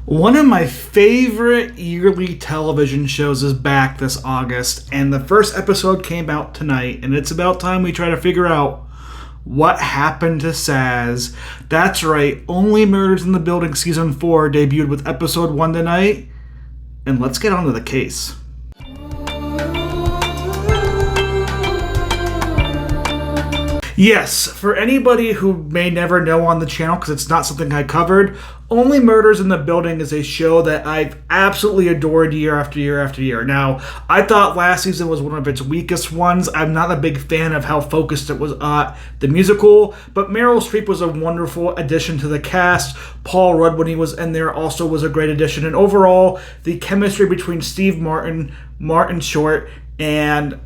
One of my favorite yearly television shows is back this August, and the first episode came out tonight, and it's about time we try to figure out what happened to Sazz. That's right, Only Murders in the Building Season 4 debuted with episode 1 tonight, and let's get on to the case. Yes, for anybody who may never know on the channel, because it's not something I covered, Only Murders in the Building is a show that I've absolutely adored year after year after year. Now, I thought last season was one of its weakest ones. I'm not a big fan of how focused it was on the musical, but Meryl Streep was a wonderful addition to the cast. Paul Rudd, when he was in there, also was a great addition. And overall, the chemistry between Steve Martin, Martin Short, and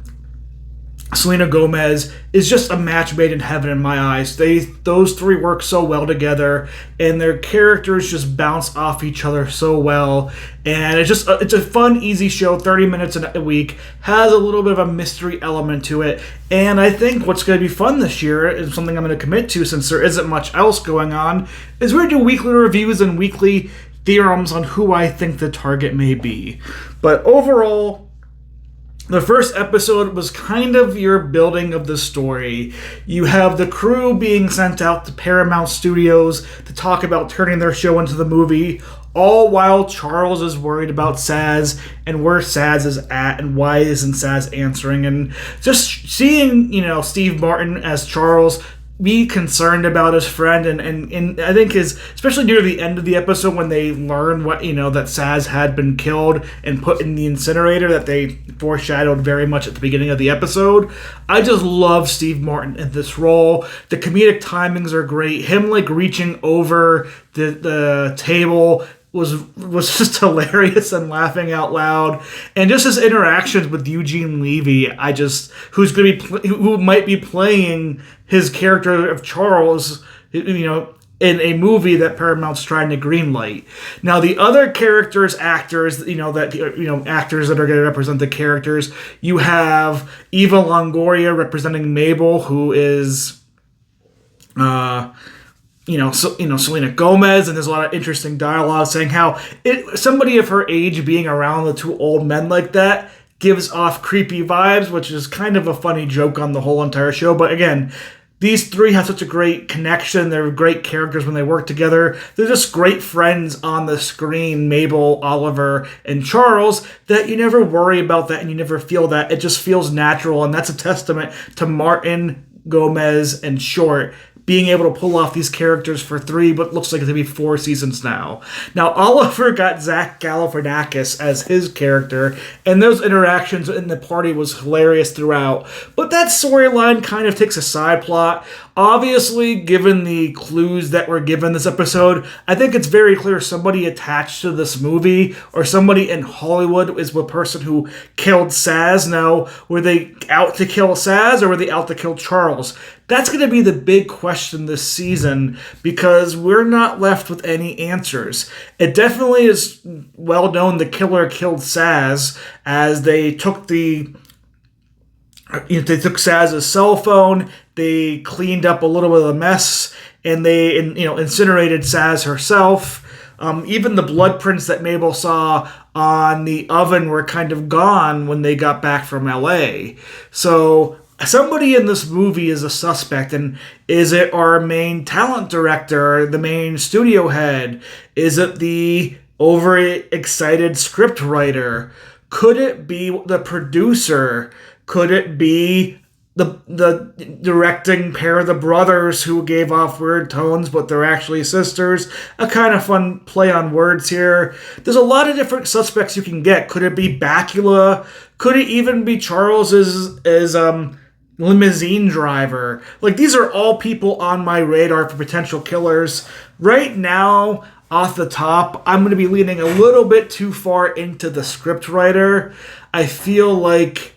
Selena Gomez is just a match made in heaven in my eyes. Those three work so well together, and their characters just bounce off each other so well. And it's a fun, easy show. 30 minutes a week, has a little bit of a mystery element to it. And I think what's going to be fun this year, and something I'm going to commit to since there isn't much else going on, is we're going to do weekly reviews and weekly theorems on who I think the target may be. But overall, the first episode was kind of your building of the story. You have the crew being sent out to Paramount Studios to talk about turning their show into the movie, all while Charles is worried about Sazz and where Sazz is at and why isn't Sazz answering. And just seeing, Steve Martin as Charles be concerned about his friend, and I think especially near the end of the episode when they learn that Sazz had been killed and put in the incinerator that they foreshadowed very much at the beginning of the episode. I just love Steve Martin in this role. The comedic timings are great. Him reaching over the table was just hilarious and laughing out loud, and just his interactions with Eugene Levy, who might be playing his character of Charles, in a movie that Paramount's trying to greenlight. Now, the other characters, actors that are going to represent the characters, you have Eva Longoria representing Mabel, who is Selena Gomez, and there's a lot of interesting dialogue saying how somebody of her age being around the two old men like that gives off creepy vibes, which is kind of a funny joke on the whole entire show. But again, these three have such a great connection. They're great characters when they work together. They're just great friends on the screen, Mabel, Oliver, and Charles, that you never worry about that and you never feel that. It just feels natural, and that's a testament to Martin, Gomez, and Short being able to pull off these characters for 3, but looks like it's going to be 4 seasons now. Now, Oliver got Zach Galifianakis as his character, and those interactions in the party was hilarious throughout. But that storyline kind of takes a side plot. Obviously, given the clues that were given this episode, I think it's very clear somebody attached to this movie or somebody in Hollywood is the person who killed Sazz. Now, were they out to kill Sazz or were they out to kill Charles? That's going to be the big question this season, because we're not left with any answers. It definitely is well known the killer killed Sazz, as they took Sazz's cell phone, they cleaned up a little bit of the mess, and they incinerated Sazz herself. Even the blood prints that Mabel saw on the oven were kind of gone when they got back from LA. So somebody in this movie is a suspect, and is it our main talent director, the main studio head? Is it the overexcited script writer? Could it be the producer? Could it be the directing pair of the brothers who gave off weird tones, but they're actually sisters? A kind of fun play on words here. There's a lot of different suspects you can get. Could it be Bakula? Could it even be Charles's limousine driver? These are all people on my radar for potential killers. Right now, off the top, I'm going to be leaning a little bit too far into the script writer. I feel like,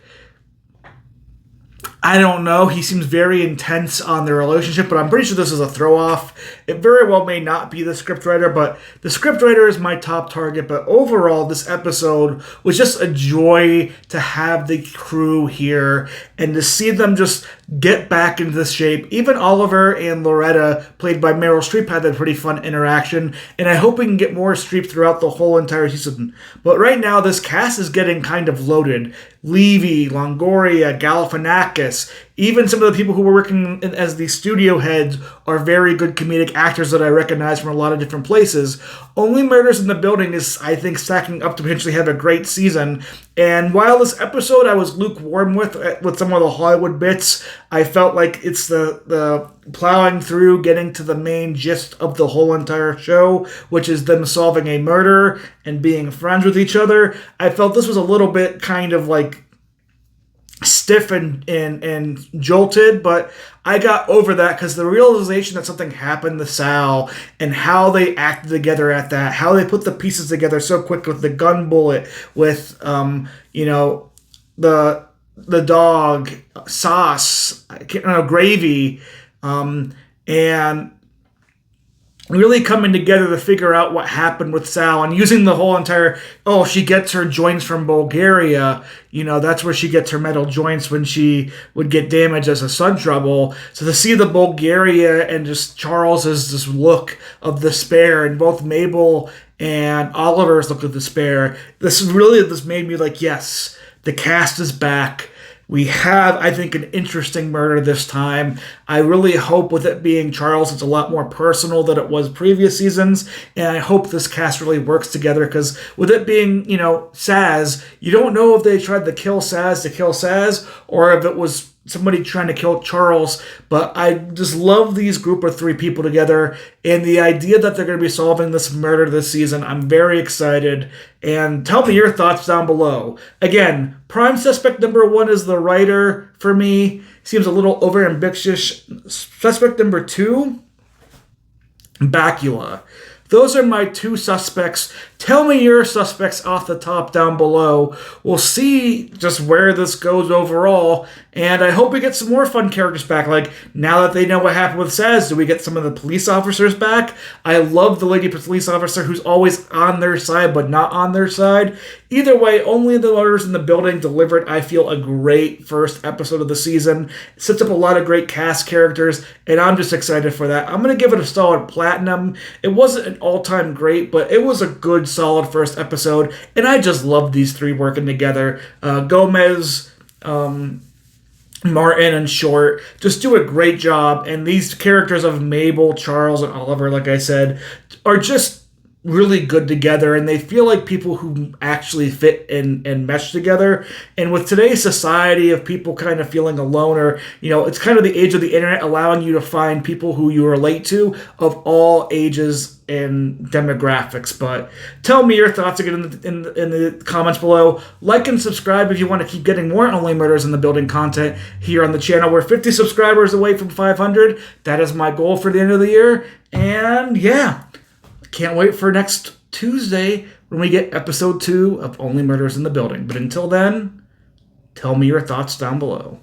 I don't know, he seems very intense on their relationship, but I'm pretty sure this is a throw-off. It very well may not be the scriptwriter, but the scriptwriter is my top target. But overall, this episode was just a joy to have the crew here and to see them just get back into this shape. Even Oliver and Loretta, played by Meryl Streep, had a pretty fun interaction, and I hope we can get more Streep throughout the whole entire season. But right now, this cast is getting kind of loaded. Levy, Longoria, Galifianakis, even some of the people who were working as the studio heads are very good comedic actors that I recognize from a lot of different places. Only Murders in the Building is, I think, stacking up to potentially have a great season. And while this episode I was lukewarm with some of the Hollywood bits, I felt like it's the plowing through, getting to the main gist of the whole entire show, which is them solving a murder and being friends with each other. I felt this was a little bit kind of like stiff and jolted, but I got over that because the realization that something happened to Sal and how they acted together at that, how they put the pieces together so quick with the gun bullet, with the dog, Sazz, Gravy, and really coming together to figure out what happened with Sal and using the whole entire, she gets her joints from Bulgaria. That's where she gets her metal joints when she would get damaged as a sun trouble. So to see the Bulgaria and just Charles's this look of despair, and both Mabel and Oliver's look of despair, this made me like, yes, the cast is back. We have, I think, an interesting murder this time. I really hope with it being Charles, it's a lot more personal than it was previous seasons. And I hope this cast really works together because with it being, Sazz, you don't know if they tried to kill Sazz or if it was somebody trying to kill Charles. But I just love these group of three people together. And the idea that they're going to be solving this murder this season, I'm very excited. And tell me your thoughts down below. Again, prime suspect number 1 is the writer for me. Seems a little overambitious. Suspect number 2, Bakula. Those are my 2 suspects. Tell me your suspects off the top down below. We'll see just where this goes overall. And I hope we get some more fun characters back. Like, now that they know what happened with Sazz, do we get some of the police officers back? I love the lady police officer who's always on their side but not on their side. Either way, Only the Murders in the Building delivered, I feel, a great first episode of the season. It sets up a lot of great cast characters, and I'm just excited for that. I'm going to give it a solid platinum. It wasn't an all-time great, but it was a good, solid first episode, and I just love these 3 working together. Gomez, Martin, and Short just do a great job, and these characters of Mabel, Charles, and Oliver, like I said, are just really good together, and they feel like people who actually fit and mesh together. And with today's society of people kind of feeling alone, or it's kind of the age of the internet allowing you to find people who you relate to of all ages and demographics. But tell me your thoughts again in the comments below. Like and subscribe if you want to keep getting more Only Murders in the Building content here on the channel. We're 50 subscribers away from 500. That is my goal for the end of the year. And yeah, can't wait for next Tuesday when we get episode 2 of Only Murders in the Building. But until then, tell me your thoughts down below.